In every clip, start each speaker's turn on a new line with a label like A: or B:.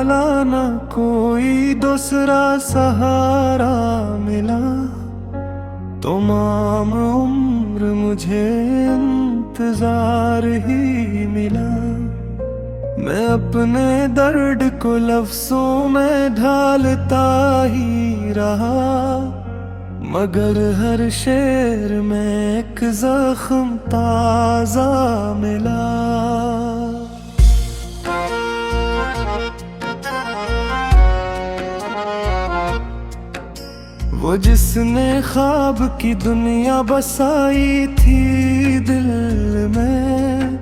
A: वाला न कोई दूसरा सहारा मिला। तमाम उम्र मुझे इंतजार ही मिला। मैं अपने दर्द को लफ्जों में ढालता ही रहा, मगर हर शेर में एक जख्म ताजा मिला। वो जिसने ख्वाब की दुनिया बसाई थी दिल में,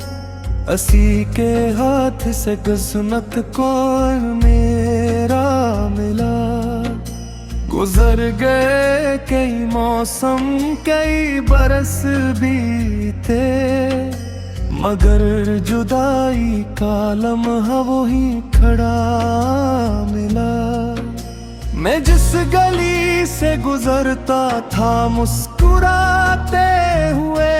A: असी के हाथ से किस्मत को मेरा मिला। गुजर गए कई मौसम कई बरस बीते, मगर जुदाई का लम्हा वही खड़ा मिला। मैं जिस गली से गुजरता था मुस्कुराते हुए,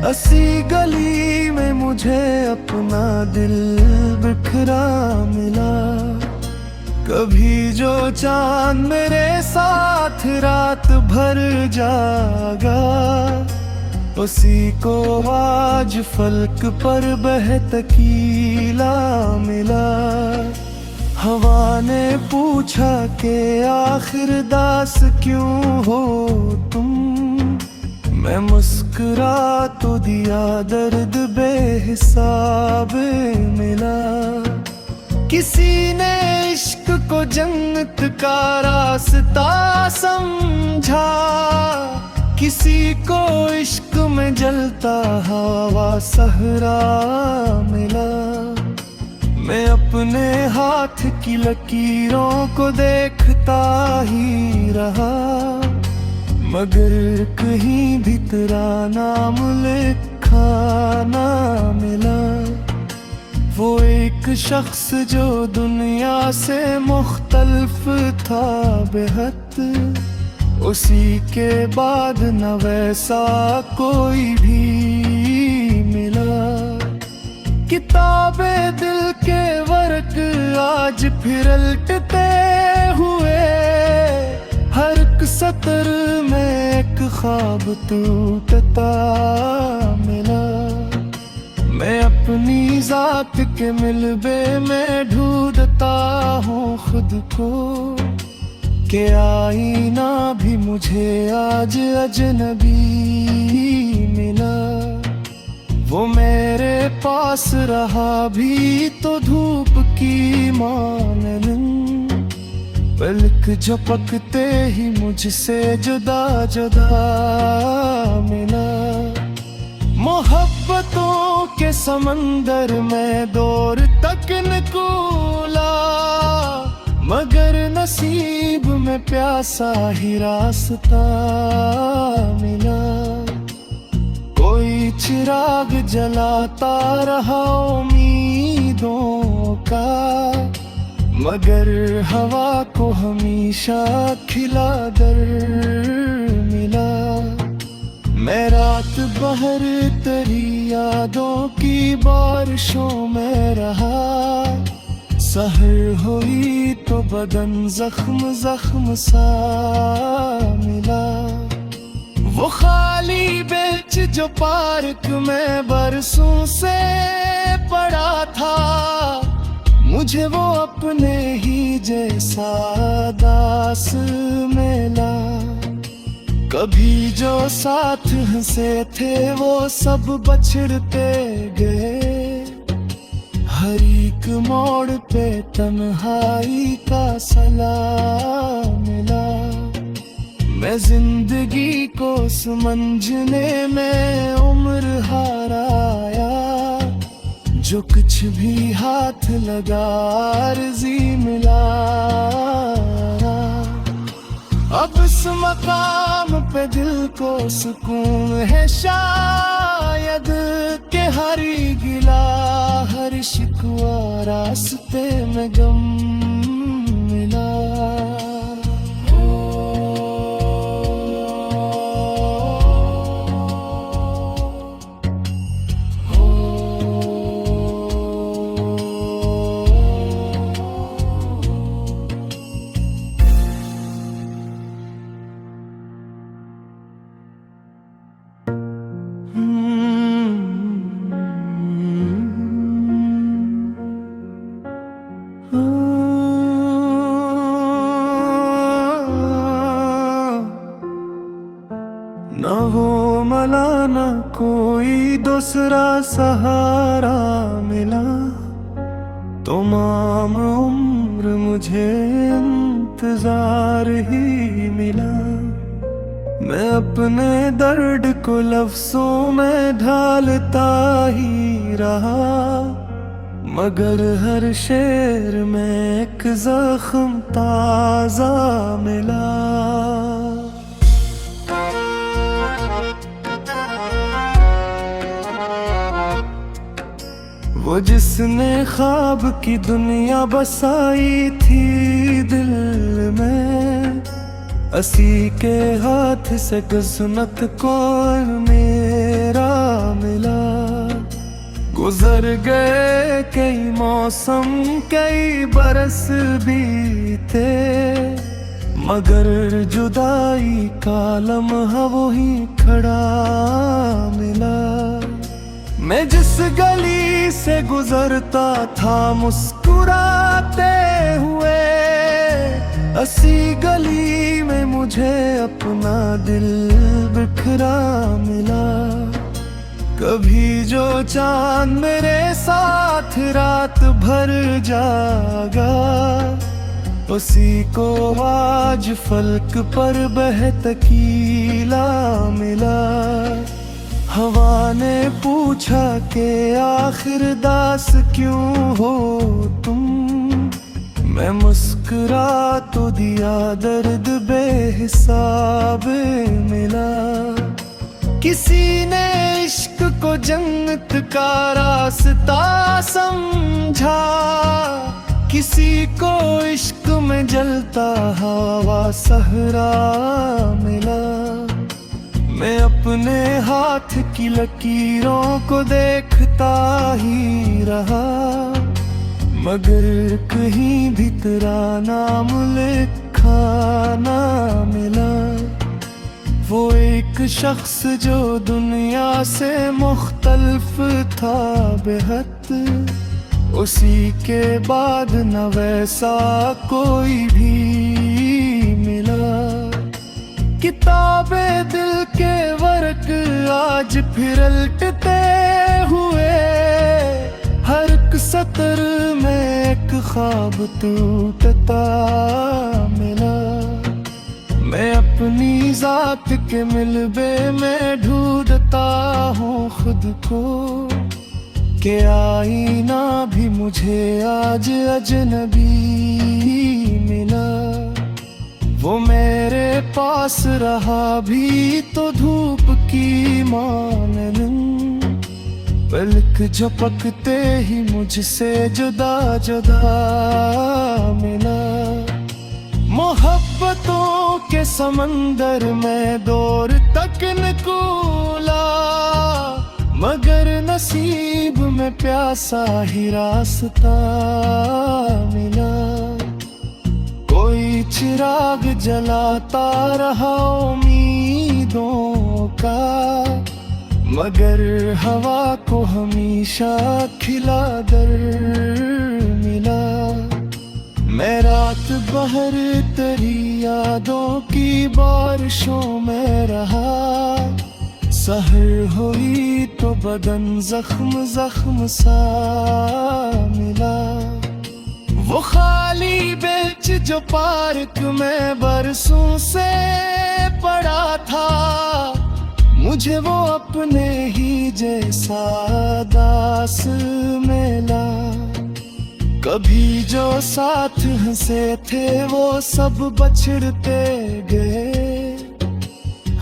A: असी गली में मुझे अपना दिल बिखरा मिला। कभी जो चांद मेरे साथ रात भर जागा, उसी को आज फलक पर बहतकीला मिला। हवा ने पूछा कि आखिर दास क्यों हो तुम, मैं मुस्कुरा तो दिया दर्द बेहिसाब मिला। किसी ने इश्क को जन्नत का रास्ता समझा, किसी को इश्क में जलता हवा सहरा मिला। मैं अपने हाथ की लकीरों को देखता ही रहा, मगर कहीं भी तेरा नाम लिखा ना मिला। वो एक शख्स जो दुनिया से मुख्तलिफ था बेहद, उसी के बाद न वैसा कोई भी मिला। किताबे दिल के वर्क आज फिर उलटते हुए, हर एक सतर में एक ख्वाब टूटता मिला। मैं अपनी जात के मिलबे में ढूंढता हूँ खुद को, कि आईना भी मुझे आज अजनबी मिला। वो मेरे पास रहा भी तो धूप की मानन, पलक झपकते ही मुझसे जुदा जुदा मिला। मोहब्बतों के समंदर में दूर तक निकला, मगर नसीब में प्यासा ही रास्ता मिला। कोई चिराग जलाता रहा उम्मीदों का, मगर हवा को हमेशा खिला दर मिला। मैं रात भर तेरी यादों की बारिशों में रहा, सहर हुई तो बदन जख्म जख्म सा मिला। वो खाली बेंच जो पार्क में बरसों से पड़ा था, मुझे वो अपने ही जैसा दास मिला। कभी जो साथ हंसे थे वो सब बछड़ते गए, हर एक मोड़ पे तन्हाई का सलाम मिला। मैं जिंदगी को समझने में उम्र हाराया, जो कुछ भी हाथ लगा अर्जी मिला। अब इस मकाम पे दिल को सुकून है शायद, के हरी गिला हर शिकवा रास्ते में गम मिला। न वो मला न कोई दूसरा सहारा मिला, तमाम उम्र मुझे इंतजार ही मिला। मैं अपने दर्द को लफ्जों में ढालता ही रहा, मगर हर शेर में एक जख्म ताजा मिला। वो जिसने ख्वाब की दुनिया बसाई थी दिल में, असी के हाथ से किस्मत कौन मेरा मिला। गुजर गए कई मौसम कई बरस बीते, मगर जुदाई का लम्हा वो ही खड़ा मिला। मैं जिस गली से गुजरता था मुस्कुराते हुए, असी गली में मुझे अपना दिल बिखरा मिला। कभी जो चांद मेरे साथ रात भर जागा, उसी को आज फलक पर बहतकीला मिला। हवा ने पूछा कि आखिर दास क्यों हो तुम, मैं मुस्कुरा तो दिया दर्द बेहिसाब मिला। किसी ने इश्क को जन्नत का रास्ता समझा, किसी को इश्क में जलता हवा सहरा मिला। मैं अपने हाथ की लकीरों को देखता ही रहा, मगर कहीं भी तेरा नाम लिखा ना मिला। वो एक शख्स जो दुनिया से मुख्तलिफ था बेहद, उसी के बाद न वैसा कोई भी मिला। किताबे दिल के वर्क आज फिर उलटते हुए, हर एक सतर में एक ख्वाब टूटता मिला। मैं अपनी जात के मिलबे में ढूंढता हूँ खुद को, कि आईना भी मुझे आज अजनबी मिला। वो मेरे पास रहा भी तो धूप की मानन, पलक झपकते ही मुझसे जुदा जुदा मिला। मोहब्बतों के समंदर में दूर तक निकला, मगर नसीब में प्यासा ही रास्ता मिला। कोई चिराग जलाता रहा उम्मीदों का, मगर हवा को हमेशा खिला दर मिला। मैं रात भर तेरी यादों की बारिशों में रहा, सहर हुई तो बदन जख्म जख्म सा मिला। वो खाली बेंच जो पार्क में बरसों से पड़ा था, मुझे वो अपने ही जैसा दास मिला। कभी जो साथ हंसे थे वो सब बछड़ते गए,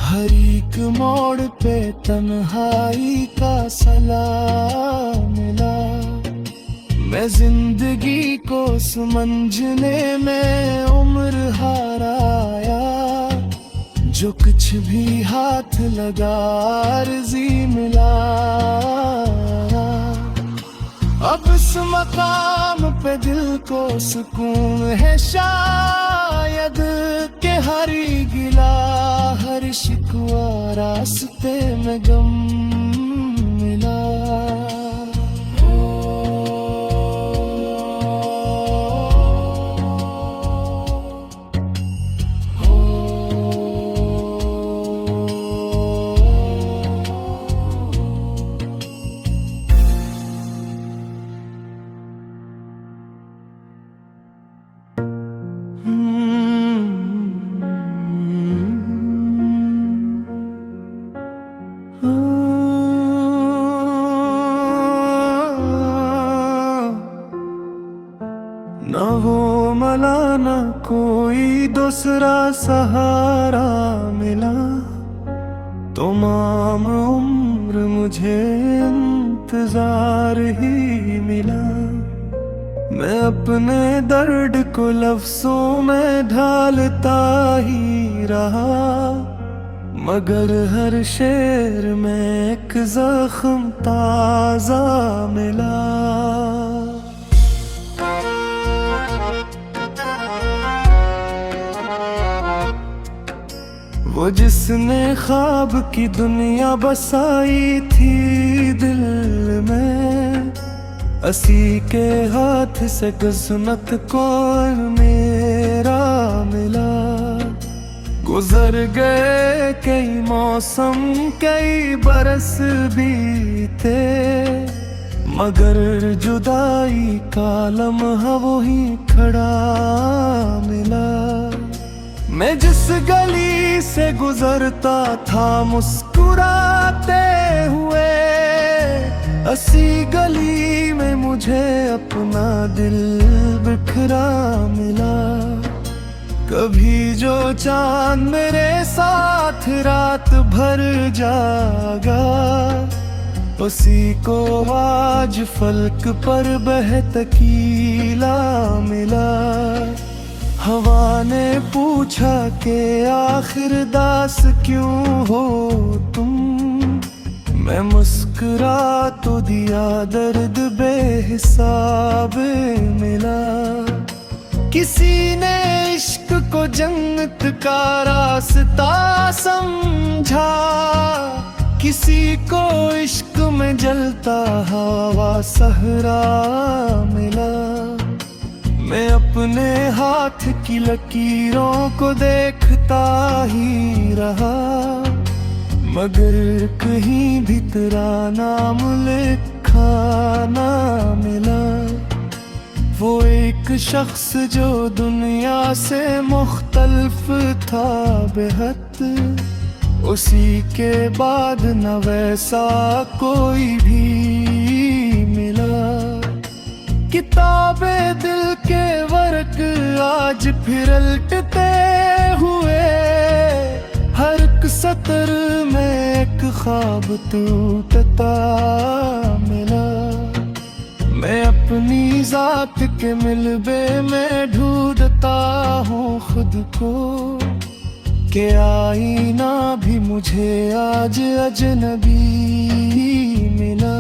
A: हर एक मोड़ पे तन्हाई का सलाम मिला। मैं जिंदगी को समझने में उम्र हाराया, जो कुछ भी हाथ लगा अर्जी मिला। अब इस मकाम पे दिल को सुकून है शायद, के हरी गिला हर शिकवा रास्ते में गम मिला। न वो मला न कोई दूसरा सहारा मिला, तमाम उम्र मुझे इंतजार ही मिला। मैं अपने दर्द को लफ्जों में ढालता ही रहा, मगर हर शेर में एक जख्म ताजा मिला। वो जिसने ख्वाब की दुनिया बसाई थी दिल में, असी के हाथ से किस्मत कौन मेरा मिला। गुजर गए कई मौसम कई बरस बीते, मगर जुदाई का लम्हा वो ही खड़ा मिला। मैं जिस गली से गुजरता था मुस्कुराते हुए, असी गली में मुझे अपना दिल बिखरा मिला। कभी जो चांद मेरे साथ रात भर जागा, उसी को आज फलक पर बहतकीला मिला। हवा ने पूछा कि आखिर दास क्यों हो तुम, मैं मुस्कुरा तो दिया दर्द बेहिसाब मिला। किसी ने इश्क को जन्नत का रास्ता समझा, किसी को इश्क में जलता हवा सहरा मिला। मैं अपने हाथ की लकीरों को देखता ही रहा, मगर कहीं भी तेरा नाम लिखा ना मिला। वो एक शख्स जो दुनिया से मुख्तलिफ था बेहद, उसी के बाद न वैसा कोई भी मिला। किताबे दिल के वर्क आज फिर उलटते हुए, हर एक सतर में एक ख्वाब टूटता मिला। मैं अपनी जात के मिलबे में ढूंढता हूँ खुद को, कि आईना भी मुझे आज अजनबी मिला।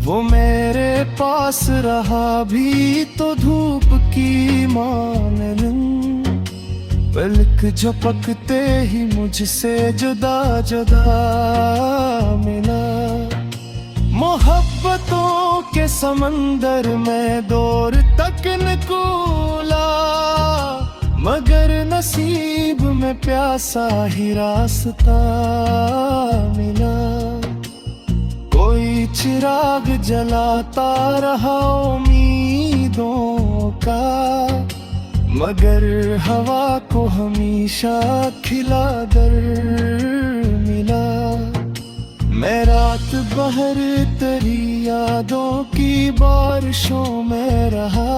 A: वो मेरे पास रहा भी तो धूप की मानन, पलक झपकते ही मुझसे जुदा जुदा मिला। मोहब्बतों के समंदर में दूर तक निकला, मगर नसीब में प्यासा ही रास्ता मिला। कोई चिराग जलाता रहा उम्मीदों का, मगर हवा को हमेशा खिला दर मिला। मैं रात भर तेरी यादों की बारिशों में रहा,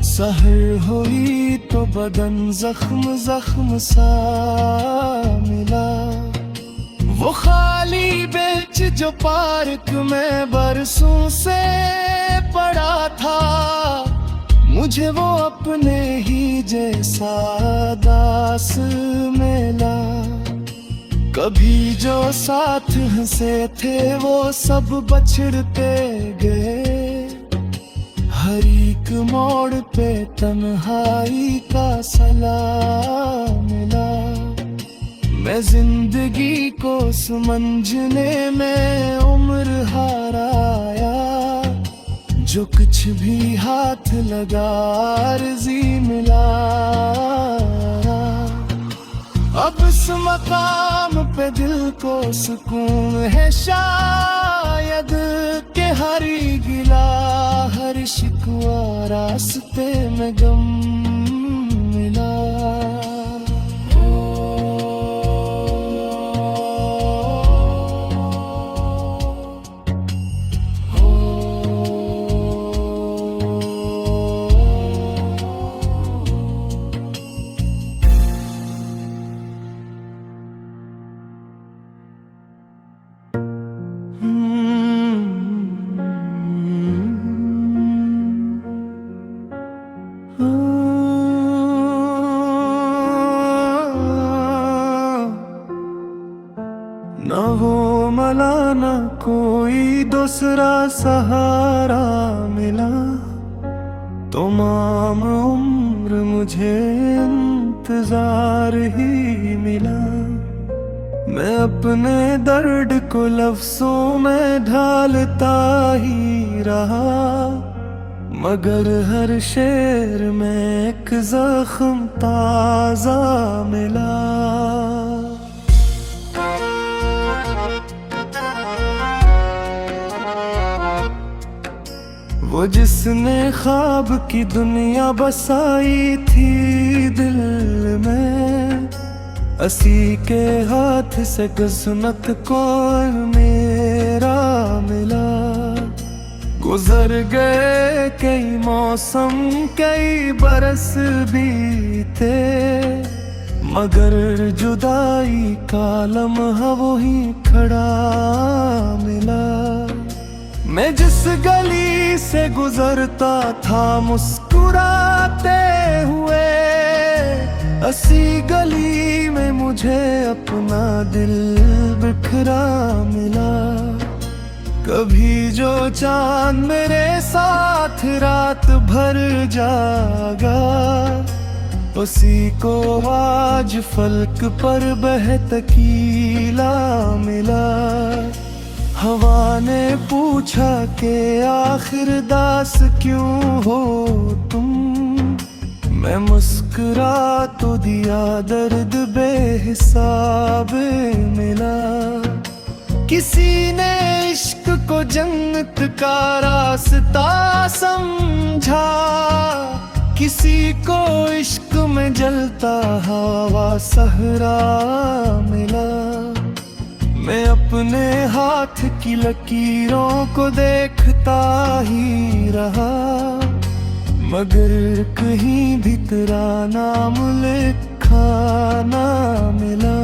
A: सहर हुई तो बदन जख्म जख्म सा मिला। वो खाली बेंच जो पार्क में बरसों से पड़ा था, मुझे वो अपने ही जैसा दास मिला। कभी जो साथ हंसे थे वो सब बछड़ते गए, हर एक मोड़ पे तन्हाई का सलाम मिला। मैं जिंदगी को समझने में उम्र हाराया, जो कुछ भी हाथ लगा अर्जी मिला। अब इस मकाम पे दिल को सुकून है शायद, के हर गिला हर शिकवा रास्ते में गम दूसरा सहारा मिला, तमाम उम्र मुझे इंतजार ही मिला। मैं अपने दर्द को लफ्जों में ढालता ही रहा, मगर हर शेर में एक जख्म ताजा मिला। वो जिसने ख्वाब की दुनिया बसाई थी दिल में, असी के हाथ से किस्मत को मेरा मिला। गुजर गए कई मौसम कई बरस बीते, मगर जुदाई का लम्हा वो ही खड़ा मिला। मैं जिस गली से गुजरता था मुस्कुराते हुए, असी गली में मुझे अपना दिल बिखरा मिला। कभी जो चांद मेरे साथ रात भर जागा, उसी को आज फलक पर बहतकीला मिला। हवा ने पूछा कि आखिर दास क्यों हो तुम, मैं मुस्कुरा तो दिया दर्द बेहिसाब मिला। किसी ने इश्क को जन्नत का रास्ता समझा, किसी को इश्क में जलता हवा सहरा मिला। मैं अपने हाथ की लकीरों को देखता ही रहा, मगर कहीं भी तेरा नाम लिखा ना मिला।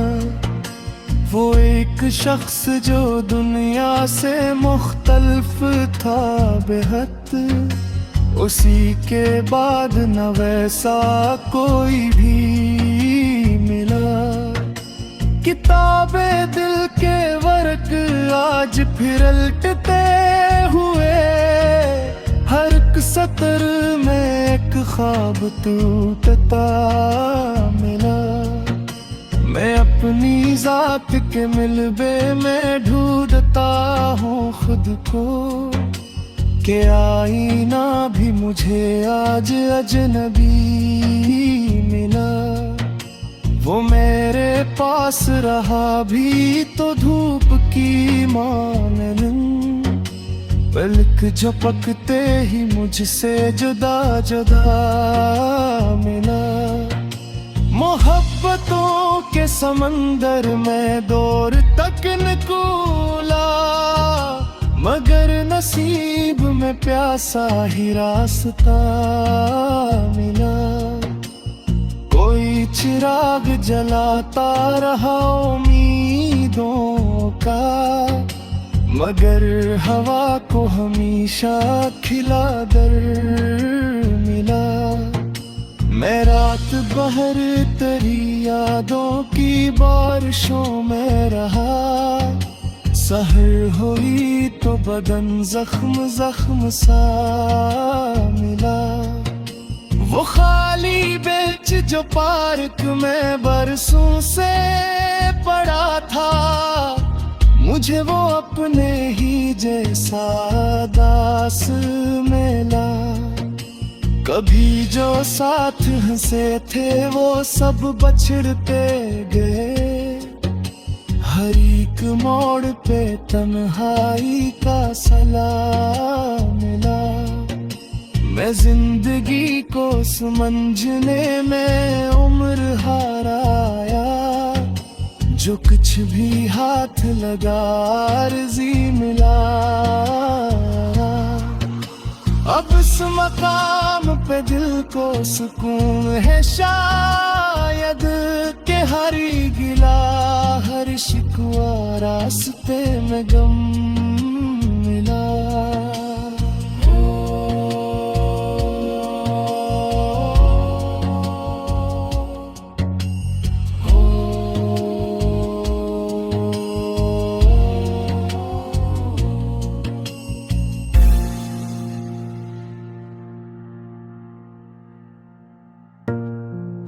A: वो एक शख्स जो दुनिया से मुख्तलिफ था बेहद, उसी के बाद न वैसा कोई भी मिला। किताबे दिल के वर्क आज फिर उलटते हुए, हर एक सतर में एक ख्वाब टूटता मिला। मैं अपनी जात के मिलबे में ढूंढता हूँ खुद को, कि आईना भी मुझे आज अजनबी मिला। वो मेरे पास रहा भी तो धूप की मानन, पलक झपकते ही मुझसे जुदा जुदा मिला। मोहब्बतों के समंदर में दूर तक निकला, मगर नसीब में प्यासा ही रास्ता मिला। कोई चिराग जलाता रहा उम्मीदों का, मगर हवा को हमेशा खिला दर मिला। मैं रात भर तेरी यादों की बारिशों में रहा, सहर हुई तो बदन जख्म जख्म सा मिला। वो खाली बेंच जो पार्क में बरसों से पड़ा था, मुझे वो अपने ही जैसा दास मिला। कभी जो साथ हंसे थे वो सब बछड़ते गए, हर एक मोड़ पे तन्हाई का सलाम मिला। मैं जिंदगी को समझने में उम्र हाराया, जो कुछ भी हाथ लगा अर्जी मिला। अब इस मकाम पे दिल को सुकून है शायद, के हरी गिला हर शिकवा रास्ते में गम मिला।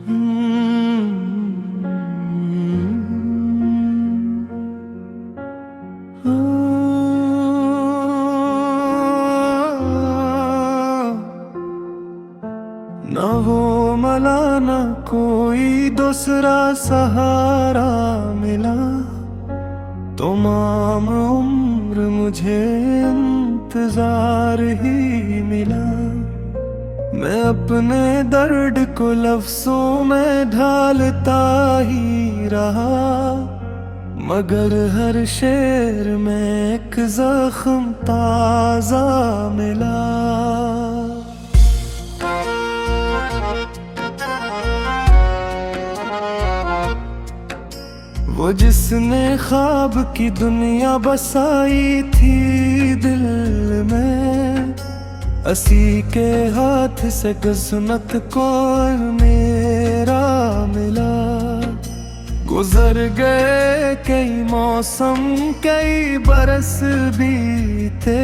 A: न वो मला न कोई दूसरा सहारा मिला, तमाम उम्र मुझे इंतजार ही मिला। मैं अपने दर्द को लफ्जों में ढालता ही रहा, मगर हर शेर में एक जख्म ताजा मिला। वो जिसने ख्वाब की दुनिया बसाई थी दिल में, असी के हाथ से किस्मत को मेरा मिला। गुजर गए कई मौसम कई बरस बीते,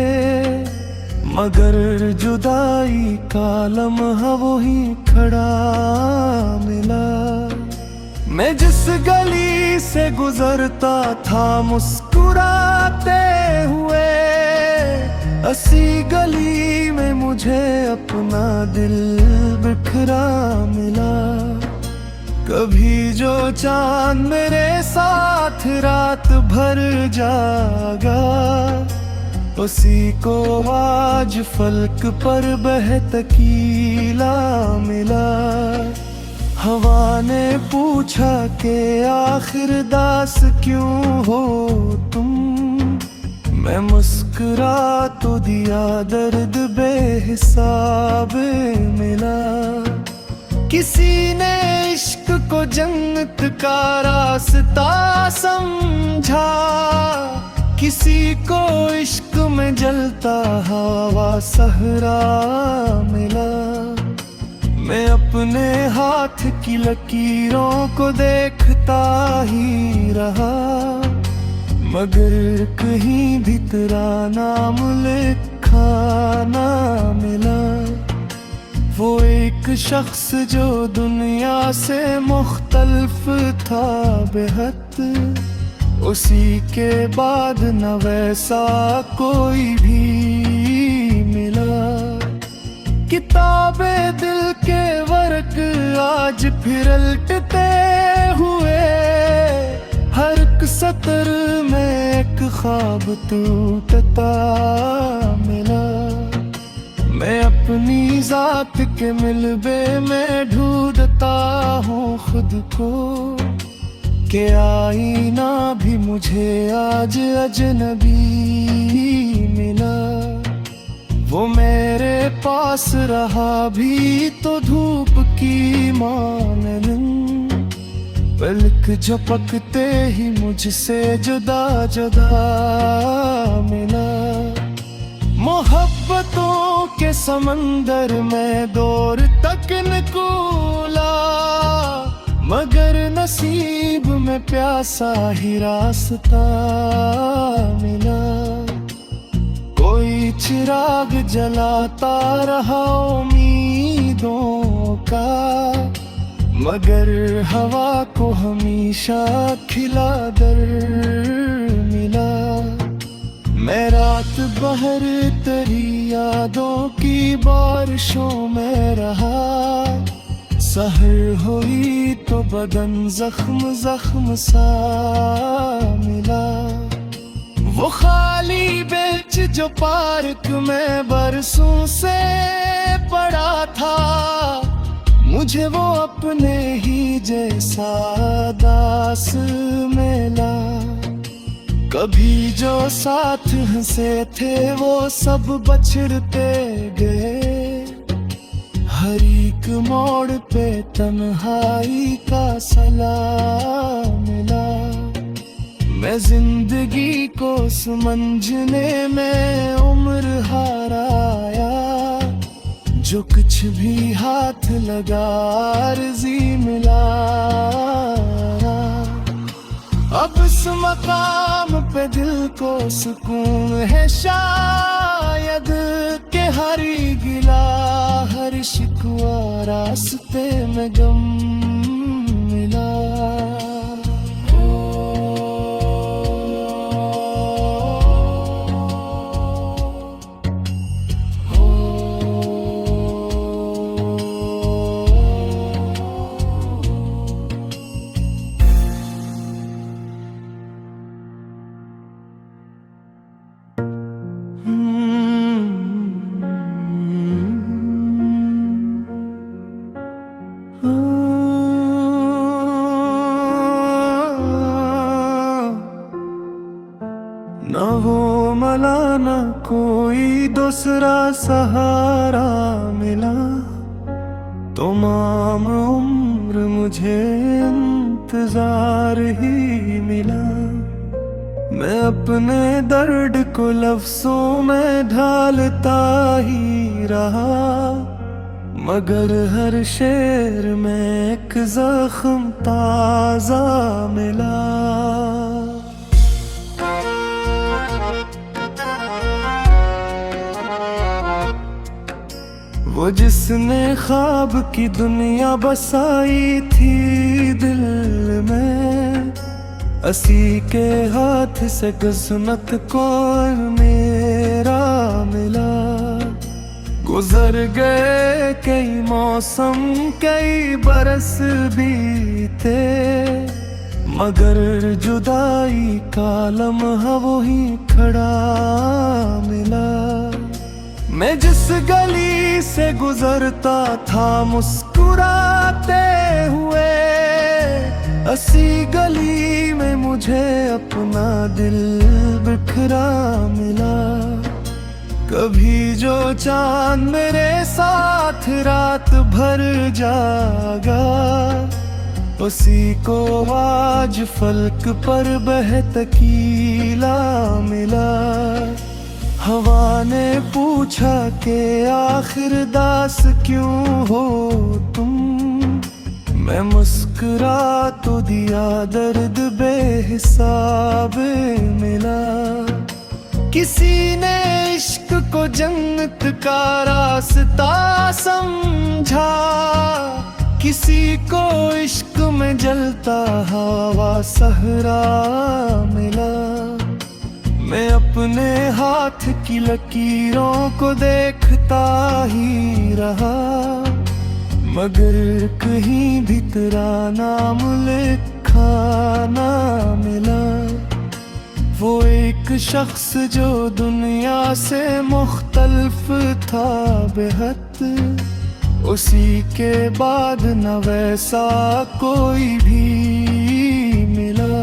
A: मगर जुदाई का लम्हा वो ही खड़ा मिला। मैं जिस गली से गुजरता था मुस्कुराते हुए, असी गली में मुझे अपना दिल बिखरा मिला। कभी जो चांद मेरे साथ रात भर जागा, उसी को आज फलक पर बहतकीला मिला। हवा ने पूछा कि आखिर दास क्यों हो तुम, मैं मुस्कुरा तो दिया दर्द बेहिसाब मिला। किसी ने इश्क को जन्नत का रास्ता समझा, किसी को इश्क में जलता हवा सहरा मिला। मैं अपने हाथ की लकीरों को देखता ही रहा, मगर कहीं भी तेरा नाम लिखा ना मिला। वो एक शख्स जो दुनिया से मुख्तलिफ था बेहद, उसी के बाद न वैसा कोई भी मिला। किताबे दिल के वर्क आज फिर उलटते हुए, हर एक सतर में एक ख्वाब टूटता मिला। मैं अपनी जात के मिलबे में ढूंढता हूँ खुद को, कि आईना भी मुझे आज अजनबी मिला। वो मेरे पास रहा भी तो धूप की मानन, पलक झपकते ही मुझसे जुदा जुदा मिला। मोहब्बतों के समंदर में दूर तक निकला, मगर नसीब में प्यासा ही रास्ता मिला। कोई चिराग जलाता रहा उम्मीदों का, मगर हवा को हमेशा खिला दर मिला। मैं रात भर तेरी यादों की बारिशों में रहा, सहर हुई तो बदन जख्म जख्म सा मिला। वो खाली बेंच जो पार्क में बरसों से पड़ा था, मुझे वो अपने ही जैसा दास मिला। कभी जो साथ हंसे थे वो सब बछड़ते गए, हर एक मोड़ पे तन्हाई का सलाम मिला। मैं जिंदगी को समझने में उम्र हाराया, जो कुछ भी हाथ लगा अर्जी मिला। अब इस मकाम पे दिल को सुकून है शायद, के हर गिला हर शिकवा रास्ते में गम दूसरा सहारा मिला, तमाम उम्र मुझे इंतजार ही मिला। मैं अपने दर्द को लफ्जों में ढालता ही रहा, मगर हर शेर में एक जख्म ताजा मिला। वो जिसने ख्वाब की दुनिया बसाई थी दिल में, असी के हाथ से किस्मत को मेरा मिला। गुजर गए कई मौसम कई बरस बीते, मगर जुदाई का लम्हा वो ही खड़ा मिला। मैं जिस गली से गुजरता था मुस्कुराते हुए, असी गली में मुझे अपना दिल बिखरा मिला। कभी जो चांद मेरे साथ रात भर जागा, उसी को आज फलक पर बहतकीला मिला। हवा ने पूछा कि आखिर दास क्यों हो तुम, मैं मुस्कुरा तो दिया दर्द बेहिसाब मिला। किसी ने इश्क को जन्नत का रास्ता समझा, किसी को इश्क में जलता हवा सहरा मिला। मैं अपने हाथ की लकीरों को देखता ही रहा, मगर कहीं भी तेरा नाम लिखा ना मिला। वो एक शख्स जो दुनिया से मुख्तलिफ था बेहद, उसी के बाद न वैसा कोई भी मिला।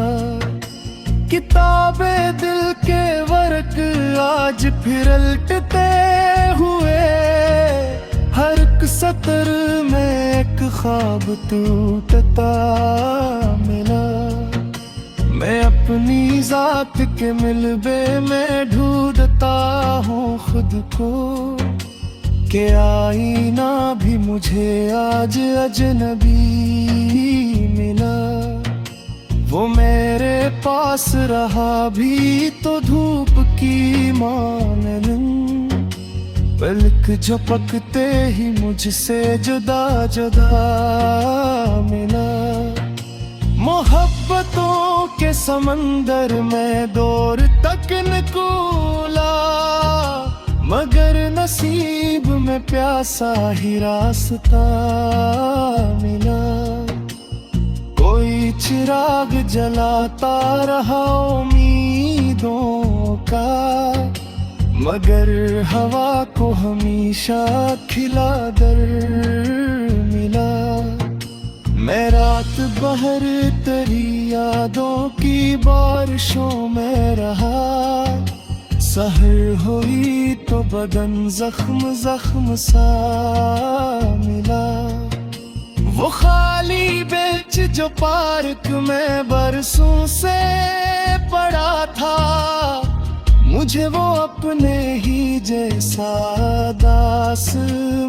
A: किताबे दिल के वर्क आज फिर उलटते हुए, हर एक सतर में एक ख्वाब टूटता मिला। मैं अपनी जात के मिलबे में ढूंढता हूँ खुद को, कि आईना भी मुझे आज अजनबी मिला। वो मेरे पास रहा भी तो धूप की मानन, पलक झपकते ही मुझसे जुदा जुदा मिला। मोहब्बतों के समंदर में दूर तक निकला, मगर नसीब में प्यासा ही रास्ता मिला। कोई चिराग जलाता रहा उम्मीदों का, मगर हवा को हमेशा खिला दर मिला। मैं रात भर तेरी यादों की बारिशों में रहा, सहर हुई तो बदन जख्म जख्म सा मिला। वो खाली बेंच जो पार्क में बरसों से पड़ा था, मुझे वो अपने ही जैसा दास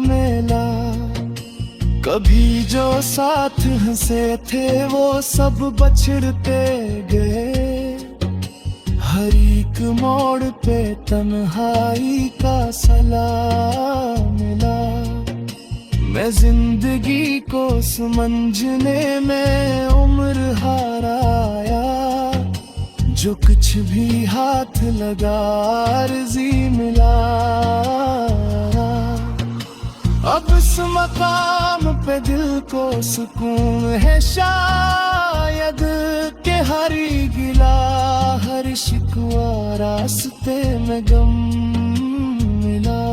A: मिला। कभी जो साथ हंसे थे वो सब बछड़ते गए, हर एक मोड़ पे तन्हाई का सलाम मिला। मैं जिंदगी को समझने में उम्र हाराया, जो कुछ भी हाथ लगा अर्जी मिला। अब इस मकाम पे दिल को सुकून है शायद, के हरी गिला हर शिकवा रास्ते में गम मिला।